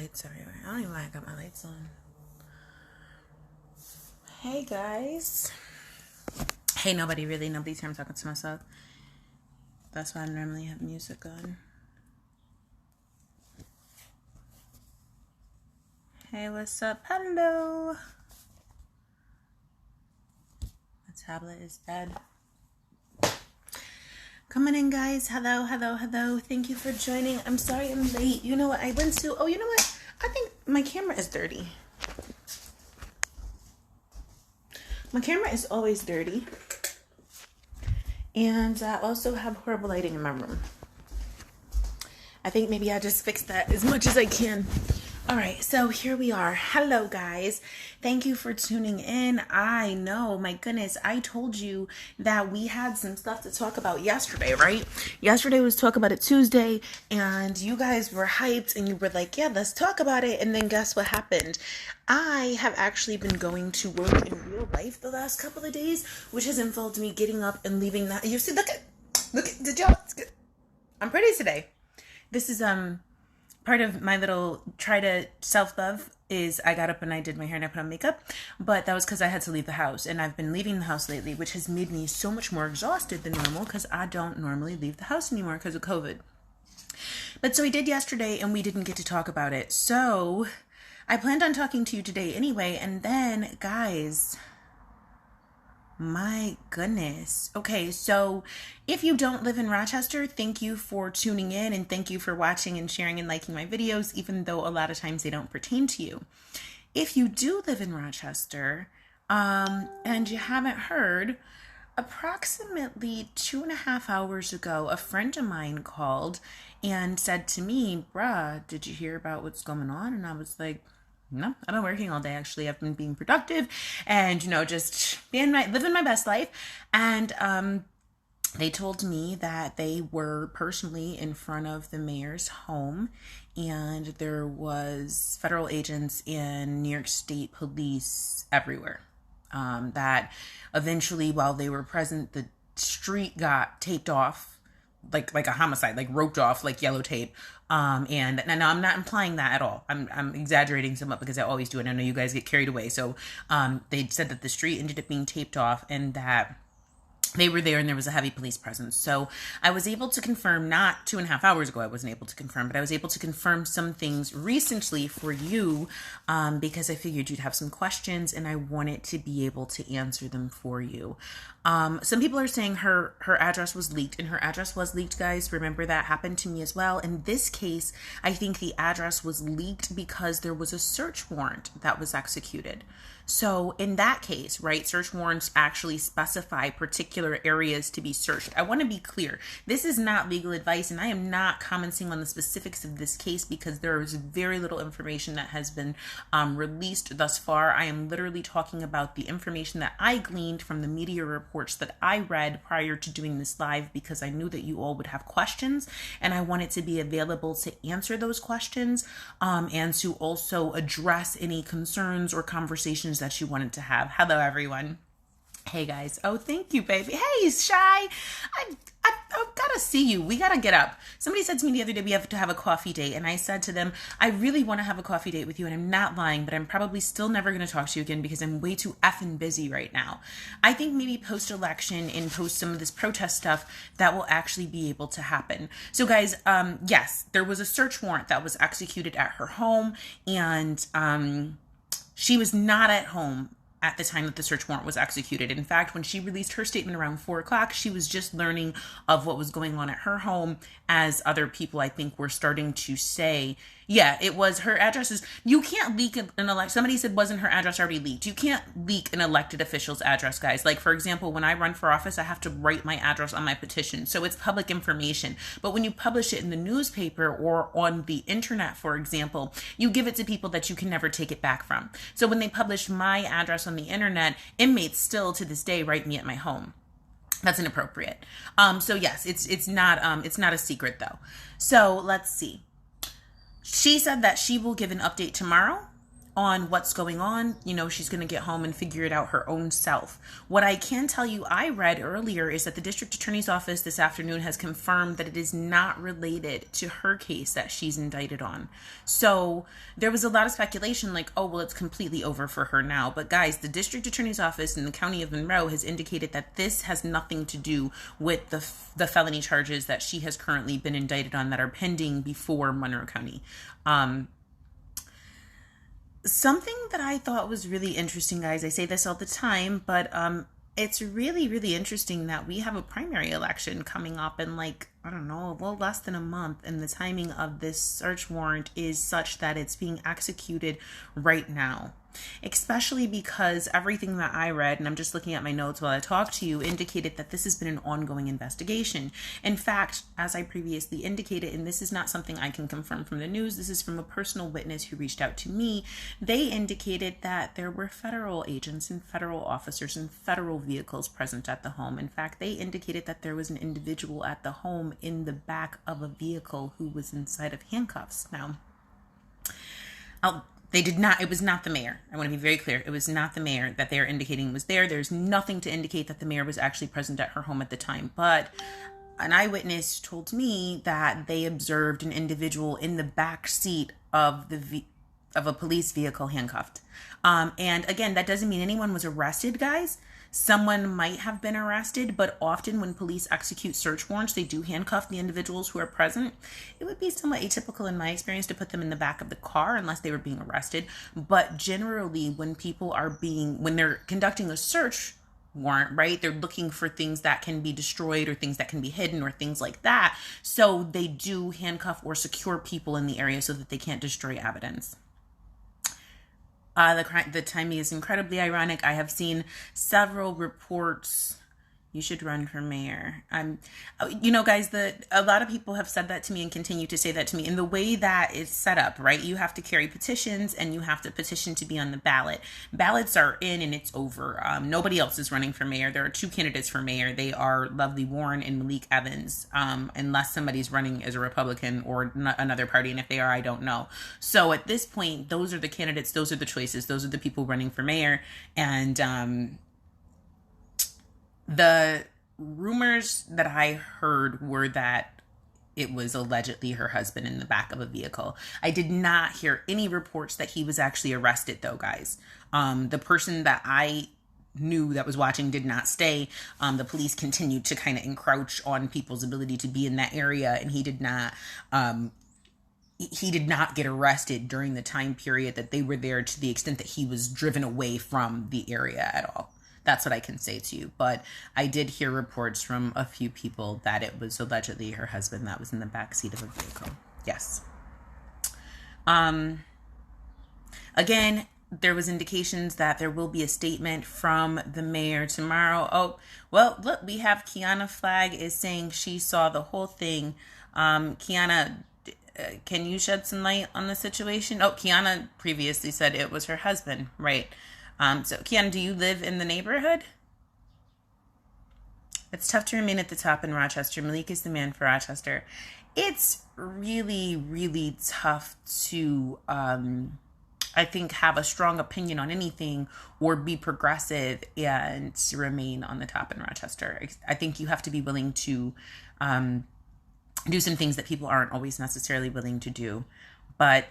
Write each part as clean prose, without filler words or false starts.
lights everywhere. I don't even know why I got my lights on. Hey guys. Hey, nobody's here. I'm talking to myself. That's why I normally have music on. Hey, what's up? Hello. The tablet is dead. Coming in, guys. Hello. Thank you for joining. I'm sorry I'm late. You know what I went to? Oh, you know what? I think my camera is dirty. My camera is always dirty. And I also have horrible lighting in my room. I think maybe I just fix that as much as I can. All right, so here we are. Hello, guys. Thank you for tuning in. I know, my goodness, I told you that we had some stuff to talk about yesterday, right? Yesterday was Talk About It Tuesday, and you guys were hyped, and you were like, yeah, let's talk about it. And then guess what happened? I have actually been going to work in real life the last couple of days, which has involved me getting up and leaving that. You see, look at, did y'all, I'm pretty today. This is, part of my little try to self-love is I got up and I did my hair and I put on makeup, but that was because I had to leave the house, and I've been leaving the house lately, which has made me so much more exhausted than normal because I don't normally leave the house anymore because of COVID. But so we did yesterday and we didn't get to talk about it. So I planned on talking to you today anyway, and then guys, my goodness. Okay, so if you don't live in Rochester, thank you for tuning in and thank you for watching and sharing and liking my videos, even though a lot of times they don't pertain to you. If you do live in Rochester, and you haven't heard, approximately 2.5 hours ago, a friend of mine called and said to me, bruh, did you hear about what's going on? And I was like, no, I've been working all day. Actually, I've been being productive and, just living my best life. And they told me that they were personally in front of the mayor's home, and there was federal agents and New York State police everywhere. That eventually, while they were present, the street got taped off. Like a homicide, like roped off, like yellow tape. And now I'm not implying that at all. I'm exaggerating somewhat because I always do, and I know you guys get carried away. So, they said that the street ended up being taped off and that they were there and there was a heavy police presence. So I was able to confirm, not 2.5 hours ago, I wasn't able to confirm, but I was able to confirm some things recently for you, because I figured you'd have some questions and I wanted to be able to answer them for you. Some people are saying her address was leaked, and her address was leaked, guys. Remember, that happened to me as well. In this case, I think the address was leaked because there was a search warrant that was executed. So in that case, right, search warrants actually specify particular areas to be searched. I want to be clear. This is not legal advice, and I am not commenting on the specifics of this case because there is very little information that has been released thus far. I am literally talking about the information that I gleaned from the media reports that I read prior to doing this live, because I knew that you all would have questions and I wanted to be available to answer those questions, and to also address any concerns or conversations that you wanted to have. Hello, everyone. Hey, guys. Oh, thank you, baby. Hey, Shy. I've got to see you. We got to get up. Somebody said to me the other day, we have to have a coffee date. And I said to them, I really want to have a coffee date with you. And I'm not lying, but I'm probably still never going to talk to you again because I'm way too effing busy right now. I think maybe post-election and post some of this protest stuff, that will actually be able to happen. So guys, yes, there was a search warrant that was executed at her home, and she was not at home at the time that the search warrant was executed. In fact, when she released her statement around 4:00, she was just learning of what was going on at her home, as other people, I think, were starting to say, yeah, it was her addresses. You can't leak an elect. Somebody said, wasn't her address already leaked? You can't leak an elected official's address, guys. Like, for example, when I run for office, I have to write my address on my petition. So it's public information. But when you publish it in the newspaper or on the internet, for example, you give it to people that you can never take it back from. So when they published my address on the internet, inmates still to this day write me at my home. That's inappropriate. So yes, it's not a secret though. So let's see. She said that she will give an update tomorrow. on what's going on. She's going to get home and figure it out her own self. What I can tell you, I read earlier, is that the district attorney's office this afternoon has confirmed that it is not related to her case that she's indicted on. So there was a lot of speculation like, oh, well, it's completely over for her now. But guys, the district attorney's office in the county of Monroe has indicated that this has nothing to do with the felony charges that she has currently been indicted on that are pending before Monroe County. Something that I thought was really interesting, guys, I say this all the time, but it's really, really interesting that we have a primary election coming up in less than a month, and the timing of this search warrant is such that it's being executed right now. Especially because everything that I read, and I'm just looking at my notes while I talk to you, indicated that this has been an ongoing investigation. In fact, as I previously indicated, and this is not something I can confirm from the news, this is from a personal witness who reached out to me, they indicated that there were federal agents and federal officers and federal vehicles present at the home. In fact, they indicated that there was an individual at the home in the back of a vehicle who was inside of handcuffs. Now, it was not the mayor. I want to be very clear. It was not the mayor that they are indicating was there. There's nothing to indicate that the mayor was actually present at her home at the time. But an eyewitness told me that they observed an individual in the back seat of a police vehicle handcuffed. And again, that doesn't mean anyone was arrested, guys. Someone might have been arrested, but often when police execute search warrants, they do handcuff the individuals who are present. It would be somewhat atypical in my experience to put them in the back of the car unless they were being arrested. But generally, when they're conducting a search warrant, right, they're looking for things that can be destroyed or things that can be hidden or things like that. So they do handcuff or secure people in the area so that they can't destroy evidence. The timing is incredibly ironic. I have seen several reports. You should run for mayor. Guys, a lot of people have said that to me and continue to say that to me. In the way that it's set up, right? You have to carry petitions and you have to petition to be on the ballot. Ballots are in and it's over. Nobody else is running for mayor. There are two candidates for mayor. They are Lovely Warren and Malik Evans, unless somebody's running as a Republican or another party. And if they are, I don't know. So at this point, those are the candidates. Those are the choices. Those are the people running for mayor. And the rumors that I heard were that it was allegedly her husband in the back of a vehicle. I did not hear any reports that he was actually arrested, though, guys. The person that I knew that was watching did not stay. The police continued to kind of encroach on people's ability to be in that area, and he did not get arrested during the time period that they were there, to the extent that he was driven away from the area at all. That's what I can say to you. But I did hear reports from a few people that it was allegedly her husband that was in the backseat of a vehicle. Yes. Again, there was indications that there will be a statement from the mayor tomorrow. Oh, well, look, we have Kiana Flagg is saying she saw the whole thing. Kiana, can you shed some light on the situation? Oh, Kiana previously said it was her husband, right? So, Kian, do you live in the neighborhood? It's tough to remain at the top in Rochester. Malik is the man for Rochester. It's really, really tough to, I think, have a strong opinion on anything or be progressive and remain on the top in Rochester. I think you have to be willing to do some things that people aren't always necessarily willing to do. But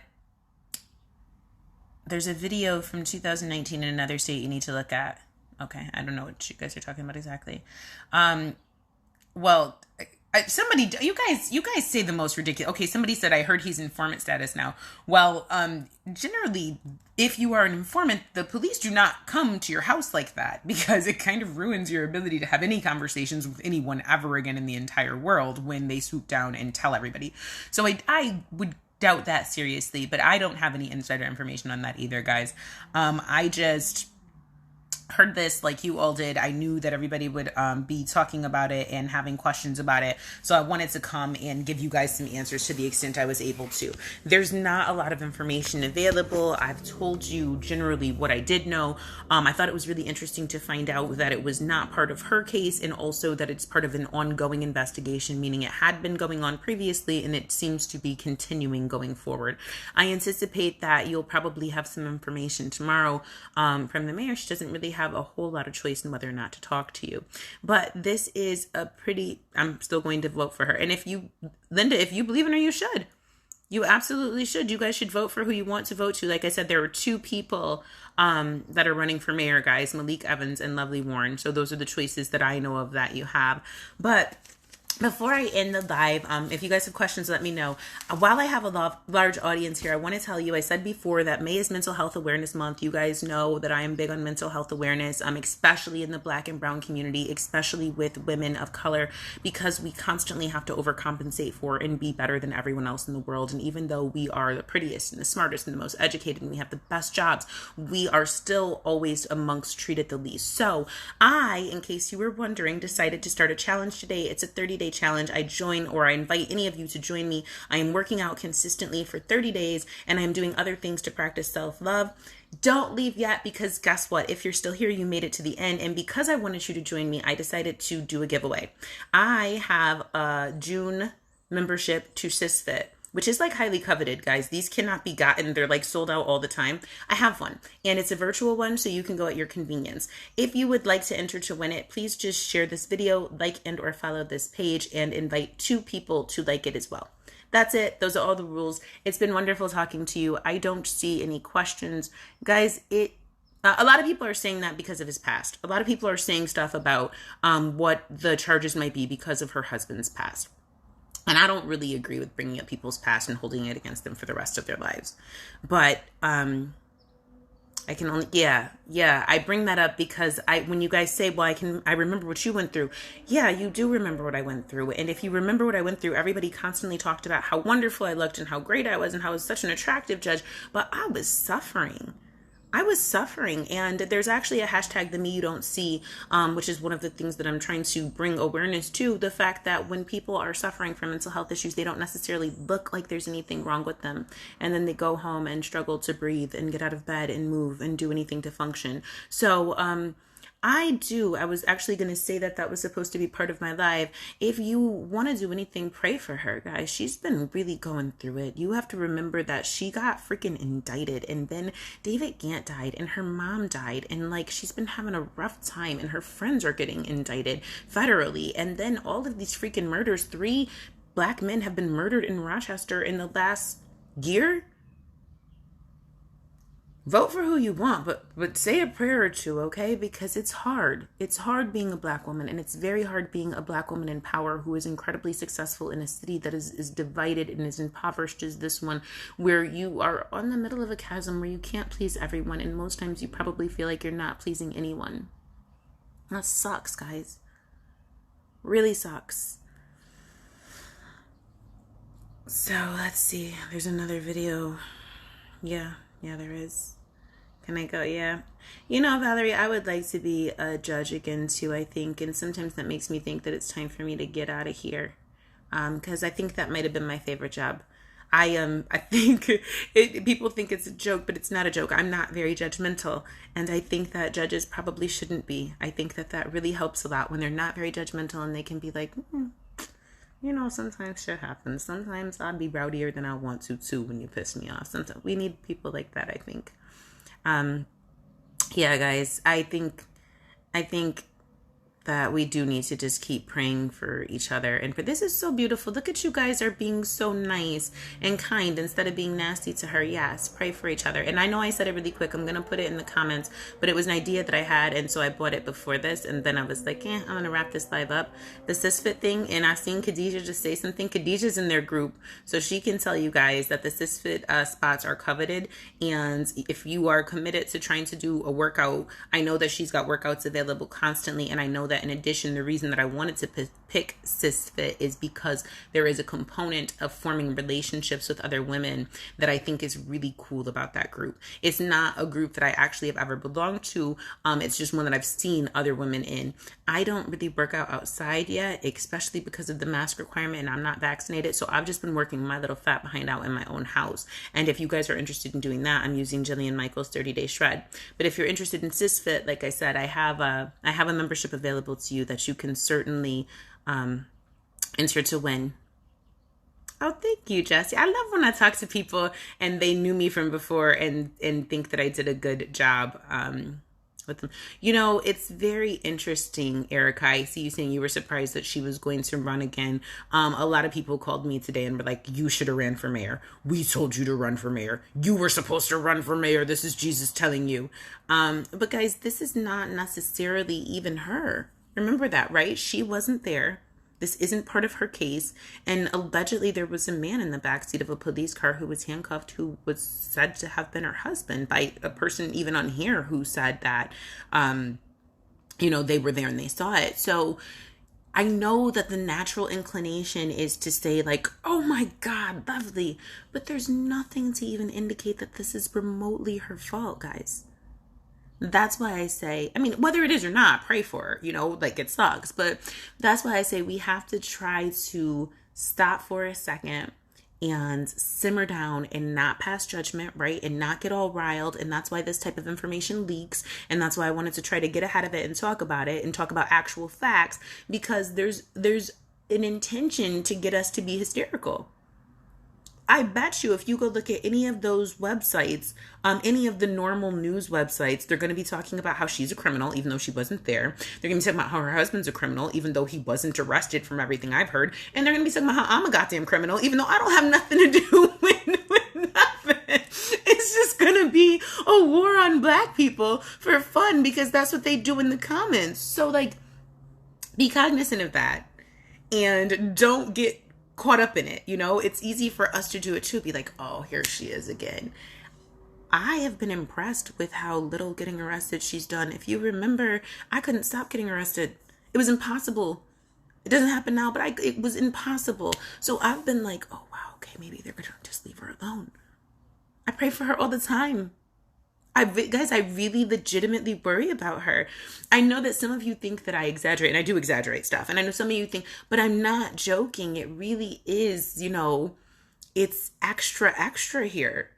there's a video from 2019 in another state you need to look at. Okay, I don't know what you guys are talking about exactly. Well, you guys say the most ridiculous. Okay, somebody said, I heard he's informant status now. Well, generally, if you are an informant, the police do not come to your house like that, because it kind of ruins your ability to have any conversations with anyone ever again in the entire world when they swoop down and tell everybody. So I would doubt that seriously, but I don't have any insider information on that either, guys. heard this like you all did, I knew that everybody would be talking about it and having questions about it. So I wanted to come and give you guys some answers to the extent I was able to. There's not a lot of information available. I've told you generally what I did know. I thought it was really interesting to find out that it was not part of her case, and also that it's part of an ongoing investigation, meaning it had been going on previously and it seems to be continuing going forward. I anticipate that you'll probably have some information tomorrow from the mayor. She doesn't really have a whole lot of choice in whether or not to talk to you, but this is a pretty, I'm still going to vote for her. And if you, Linda, if you believe in her, you should. You absolutely should. You guys should vote for who you want to vote to. Like I said, there are two people that are running for mayor, guys, Malik Evans and Lovely Warren. So those are the choices that I know of that you have. But before I end the live, if you guys have questions, let me know. While I have a large audience here, I want to tell you, I said before that May is Mental Health Awareness Month. You guys know that I am big on mental health awareness, especially in the Black and Brown community, especially with women of color, because we constantly have to overcompensate for and be better than everyone else in the world. And even though we are the prettiest and the smartest and the most educated and we have the best jobs, we are still always amongst treated the least. So I, in case you were wondering, decided to start a challenge today. It's a 30-day challenge. I invite any of you to join me. I am working out consistently for 30 days and I'm doing other things to practice self-love. Don't leave yet, because guess what? If you're still here, you made it to the end. And because I wanted you to join me, I decided to do a giveaway. I have a June membership to SysFit, which is like highly coveted, guys. These cannot be gotten. They're like sold out all the time. I have one, and it's a virtual one, so you can go at your convenience. If you would like to enter to win it, please just share this video, like and or follow this page, and invite 2 people to like it as well. That's it. Those are all the rules. It's been wonderful talking to you. I don't see any questions. Guys, a lot of people are saying that because of his past. A lot of people are saying stuff about what the charges might be because of her husband's past. And I don't really agree with bringing up people's past and holding it against them for the rest of their lives. But I can only, I bring that up because when you guys say, well, I remember what you went through. Yeah, you do remember what I went through. And if you remember what I went through, everybody constantly talked about how wonderful I looked and how great I was and how I was such an attractive judge. But I was suffering. And there's actually a hashtag, the me you don't see, which is one of the things that I'm trying to bring awareness to, the fact that when people are suffering from mental health issues, they don't necessarily look like there's anything wrong with them. And then they go home and struggle to breathe and get out of bed and move and do anything to function. So, I was actually going to say that was supposed to be part of my live. If you want to do anything, pray for her, guys. She's been really going through it. You have to remember that she got freaking indicted, and then David Gant died and her mom died, and like she's been having a rough time, and her friends are getting indicted federally. And then all of these freaking murders, 3 Black men have been murdered in Rochester in the last year. Vote for who you want, but say a prayer or 2, okay? Because it's hard. It's hard being a Black woman, and it's very hard being a Black woman in power who is incredibly successful in a city that is divided and as impoverished as this one, where you are on the middle of a chasm where you can't please everyone, and most times you probably feel like you're not pleasing anyone. That sucks, guys. Really sucks. So, let's see. There's another video. Yeah, there is. Can I go? Yeah. You know, Valerie, I would like to be a judge again, too, I think. And sometimes that makes me think that it's time for me to get out of here. Because I think that might have been my favorite job. I think people think it's a joke, but it's not a joke. I'm not very judgmental. And I think that judges probably shouldn't be. I think that really helps a lot when they're not very judgmental and they can be like, you know, sometimes shit happens. Sometimes I'll be rowdier than I want to, too, when you piss me off. Sometimes we need people like that, I think. Yeah, guys, I think that we do need to just keep praying for each other. And for this is so beautiful. Look at you guys are being so nice and kind instead of being nasty to her. Yes, pray for each other. And I know I said it really quick. I'm going to put it in the comments, but it was an idea that I had. And so I bought it before this. And then I was like, I'm going to wrap this live up. The SysFit thing. And I seen Khadijah just say something. Khadijah's in their group. So she can tell you guys that the SysFit spots are coveted. And if you are committed to trying to do a workout, I know that she's got workouts available constantly. And I know that that in addition, the reason that I wanted to pick CisFit is because there is a component of forming relationships with other women that I think is really cool about that group. It's not a group that I actually have ever belonged to. It's just one that I've seen other women in. I don't really work out outside yet, especially because of the mask requirement, and I'm not vaccinated. So I've just been working my little fat behind out in my own house. And if you guys are interested in doing that, I'm using Jillian Michaels 30-Day Shred. But if you're interested in CisFit, like I said, I have a membership available to you that you can certainly enter to win. Oh, thank you, Jessie. I love when I talk to people and they knew me from before and think that I did a good job with them. You know, it's very interesting, Erica. I see you saying you were surprised that she was going to run again. A lot of people called me today and were like, you should have ran for mayor. We told you to run for mayor. You were supposed to run for mayor. This is Jesus telling you. But guys, this is not necessarily even her. Remember that, right? She wasn't there. This isn't part of her case. And allegedly there was a man in the backseat of a police car who was handcuffed who was said to have been her husband by a person even on here who said that, they were there and they saw it. So I know that the natural inclination is to say like, oh my God, lovely. But there's nothing to even indicate that this is remotely her fault, guys. That's why I say, whether it is or not, pray for her, like it sucks. But that's why I say we have to try to stop for a second and simmer down and not pass judgment, right? And not get all riled. And that's why this type of information leaks. And that's why I wanted to try to get ahead of it and talk about it and talk about actual facts, because there's an intention to get us to be hysterical. I bet you if you go look at any of those websites, any of the normal news websites, they're going to be talking about how she's a criminal, even though she wasn't there. They're going to be talking about how her husband's a criminal, even though he wasn't arrested from everything I've heard. And they're going to be talking about how I'm a goddamn criminal, even though I don't have nothing to do with nothing. It's just going to be a war on black people for fun because that's what they do in the comments. So, be cognizant of that and don't get caught up in it. It's easy for us to do it too, be like, oh, here she is again. I have been impressed with how little getting arrested she's done. If you remember, I couldn't stop getting arrested. It was impossible. It doesn't happen now, but it was impossible. So I've been like, oh wow, okay, maybe they're gonna just leave her alone. I pray for her all the time. I really legitimately worry about her. I know that some of you think that I exaggerate, and I do exaggerate stuff. And I know some of you think, but I'm not joking. It really is, it's extra here.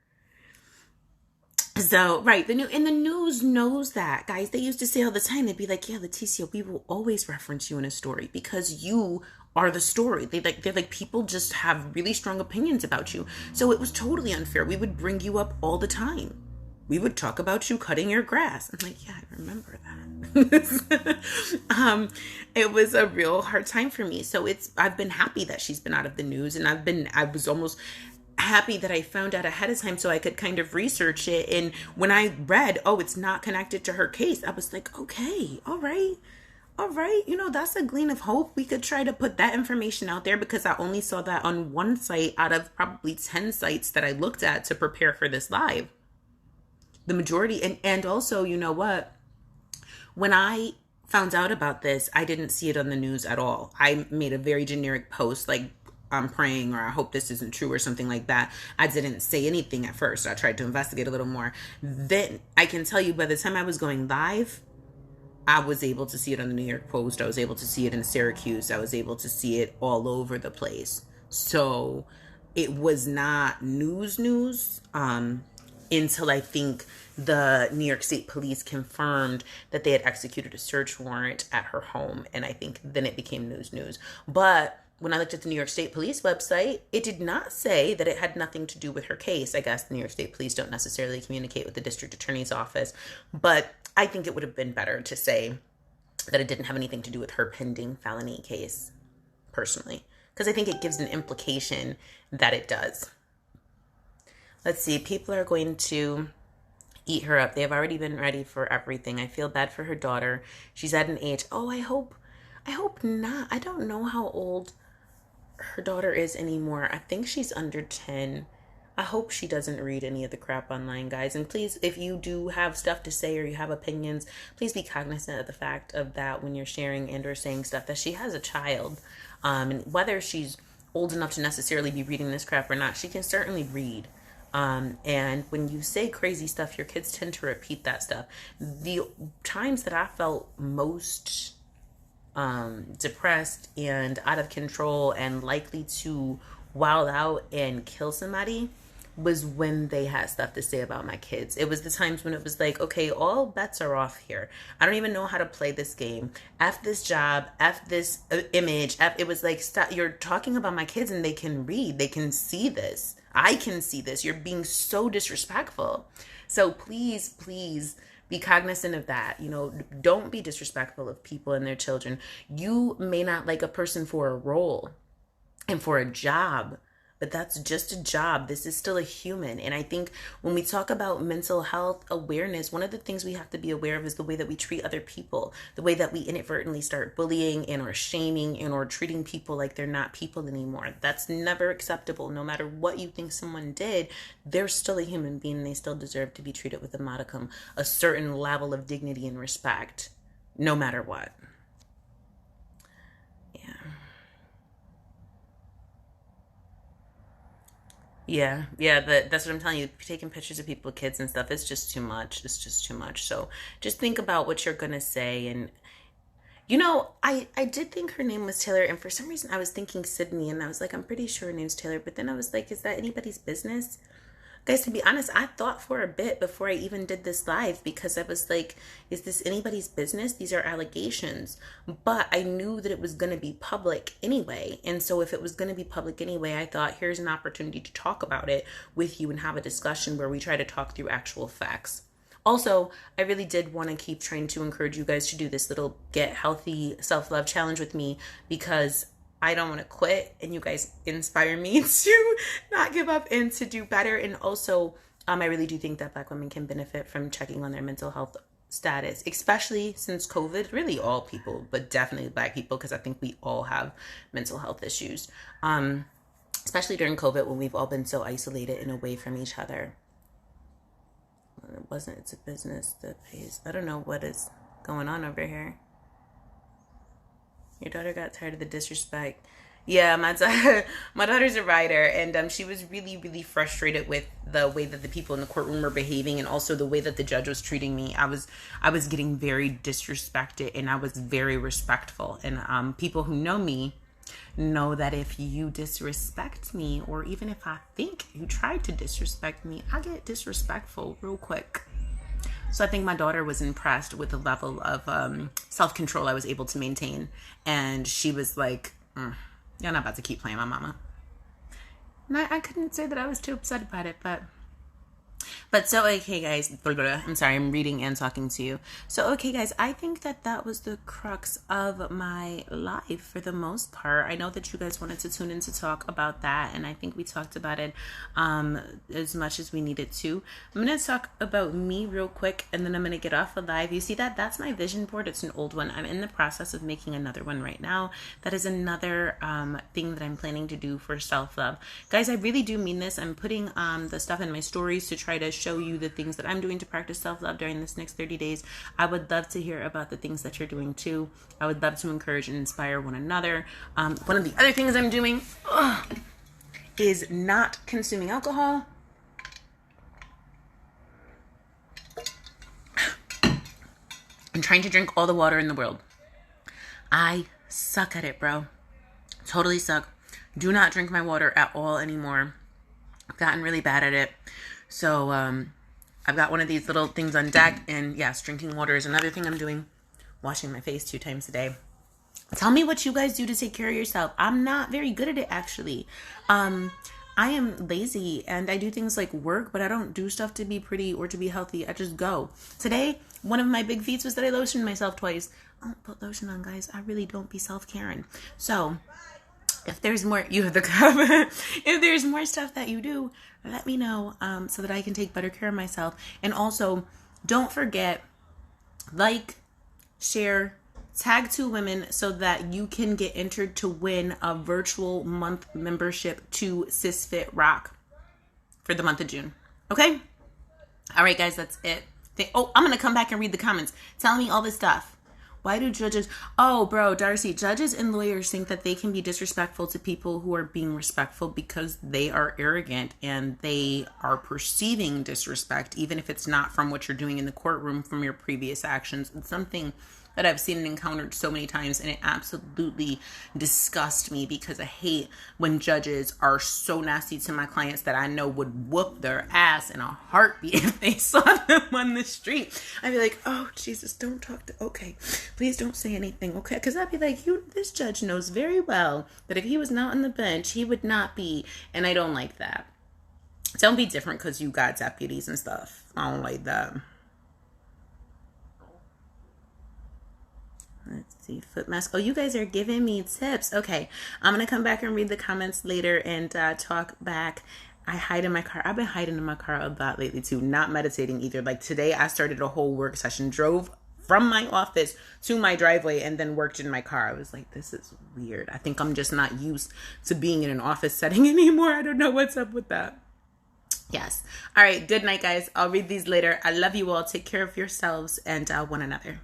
So, right, the news knows that, guys. They used to say all the time, they'd be like, yeah, Leticia, we will always reference you in a story because you are the story. They're like, people just have really strong opinions about you. So it was totally unfair. We would bring you up all the time. We would talk about you cutting your grass. I'm like, yeah, I remember that. It was a real hard time for me. So I've been happy that she's been out of the news, and I was almost happy that I found out ahead of time so I could kind of research it. And when I read, oh, it's not connected to her case, I was like, okay, all right. That's a gleam of hope. We could try to put that information out there because I only saw that on one site out of probably 10 sites that I looked at to prepare for this live. The majority, and also, you know what? When I found out about this, I didn't see it on the news at all. I made a very generic post like, I'm praying, or I hope this isn't true, or something like that. I didn't say anything at first. I tried to investigate a little more. Then I can tell you by the time I was going live, I was able to see it on the New York Post. I was able to see it in Syracuse. I was able to see it all over the place. So it was not news until I think the New York State Police confirmed that they had executed a search warrant at her home. And I think then it became news. But when I looked at the New York State Police website, it did not say that it had nothing to do with her case. I guess the New York State Police don't necessarily communicate with the district attorney's office. But I think it would have been better to say that it didn't have anything to do with her pending felony case, personally. Because I think it gives an implication that it does. Let's see, people are going to eat her up. They have already been ready for everything. I feel bad for her daughter. She's at an age. Oh, I hope not. I don't know how old her daughter is anymore. I think she's under 10. I hope she doesn't read any of the crap online, guys. And please, if you do have stuff to say or you have opinions, please be cognizant of the fact of that when you're sharing and or saying stuff, that she has a child. And whether she's old enough to necessarily be reading this crap or not, she can certainly read. And when you say crazy stuff, your kids tend to repeat that stuff. The times that I felt most depressed and out of control and likely to wild out and kill somebody was when they had stuff to say about my kids. It was the times when it was like, okay, all bets are off here. I don't even know how to play this game. F this job, F this image. It was like, stop, you're talking about my kids and they can read. They can see this. I can see this. You're being so disrespectful. So please, please be cognizant of that. You know, don't be disrespectful of people and their children. You may not like a person for a role and for a job, but that's just a job. This is still a human. And I think when we talk about mental health awareness, one of the things we have to be aware of is the way that we treat other people, the way that we inadvertently start bullying and or shaming and or treating people like they're not people anymore. That's never acceptable. No matter what you think someone did, they're still a human being. They still deserve to be treated with a modicum, a certain level of dignity and respect, no matter what. Yeah, that's what I'm telling you. Taking pictures of people, kids and stuff, it's just too much. It's just too much. So just think about what you're going to say. And, you know, I did think her name was Taylor. And for some reason, I was thinking Sydney. And I was like, I'm pretty sure her name's Taylor. But then I was like, is that anybody's business? Guys, to be honest, I thought for a bit before I even did this live, because I was like, is this anybody's business? These are allegations. But I knew that it was going to be public anyway. And so if it was going to be public anyway, I thought, here's an opportunity to talk about it with you and have a discussion where we try to talk through actual facts. Also, I really did want to keep trying to encourage you guys to do this little Get Healthy Self-Love Challenge with me, because I don't want to quit, and you guys inspire me to not give up and to do better. And also, I really do think that Black women can benefit from checking on their mental health status, especially since COVID. Really all people, but definitely Black people, because I think we all have mental health issues, especially during COVID when we've all been so isolated and away from each other. It's a business that pays. I don't know what is going on over here. Your daughter got tired of the disrespect. Yeah, my daughter's a writer, and she was really, really frustrated with the way that the people in the courtroom were behaving, and also the way that the judge was treating me. I was getting very disrespected, and I was very respectful. And people who know me know that if you disrespect me, or even if I think you tried to disrespect me, I get disrespectful real quick. So I think my daughter was impressed with the level of self-control I was able to maintain. And she was like, you're not about to keep playing my mama. And I couldn't say that I was too upset about it, but so, okay, guys, I'm sorry, I'm reading and talking to you. So, okay, guys, I think that was the crux of my life for the most part. I know that you guys wanted to tune in to talk about that, and I think we talked about it as much as we needed to. I'm going to talk about me real quick, and then I'm going to get off the live. You see that's my vision board. It's an old one. I'm in the process of making another one right now. That is another thing that I'm planning to do for self-love. Guys, I really do mean this. I'm putting the stuff in my stories to try to show you the things that I'm doing to practice self-love during this next 30 days. I would love to hear about the things that you're doing too. I would love to encourage and inspire one another. One of the other things I'm doing is not consuming alcohol. I'm trying to drink all the water in the world. I suck at it, bro. Totally suck. Do not drink my water at all anymore. I've gotten really bad at it. So I've got one of these little things on deck, and yes, drinking water is another thing I'm doing. Washing my face 2 times a day. Tell me what you guys do to take care of yourself. I'm not very good at it, actually. I am lazy, and I do things like work, but I don't do stuff to be pretty or to be healthy. I just go. Today, one of my big feats was that I lotioned myself twice. I don't put lotion on, guys. I really don't be self-caring. So if there's more, you have the cup. If there's more stuff that you do, let me know so that I can take better care of myself. And also, don't forget, like, share, tag 2 women so that you can get entered to win a virtual month membership to Sis Fit Rock for the month of June. Okay? All right, guys, that's it. I'm going to come back and read the comments telling me all this stuff. Why do judges... Oh, bro, Darcy, judges and lawyers think that they can be disrespectful to people who are being respectful because they are arrogant and they are perceiving disrespect, even if it's not from what you're doing in the courtroom, from your previous actions. It's something that I've seen and encountered so many times, and it absolutely disgusts me because I hate when judges are so nasty to my clients that I know would whoop their ass in a heartbeat if they saw them on the street. I'd be like, oh, Jesus, don't talk to... Okay, please don't say anything, okay? Because I'd be like, this judge knows very well that if he was not on the bench, he would not be, and I don't like that. Don't be different because you got deputies and stuff. I don't like that. Let's see, foot mask. Oh, you guys are giving me tips. Okay, I'm going to come back and read the comments later and talk back. I hide in my car. I've been hiding in my car a lot lately too, not meditating either. Like today, I started a whole work session, drove from my office to my driveway and then worked in my car. I was like, this is weird. I think I'm just not used to being in an office setting anymore. I don't know what's up with that. Yes. All right. Good night, guys. I'll read these later. I love you all. Take care of yourselves and one another.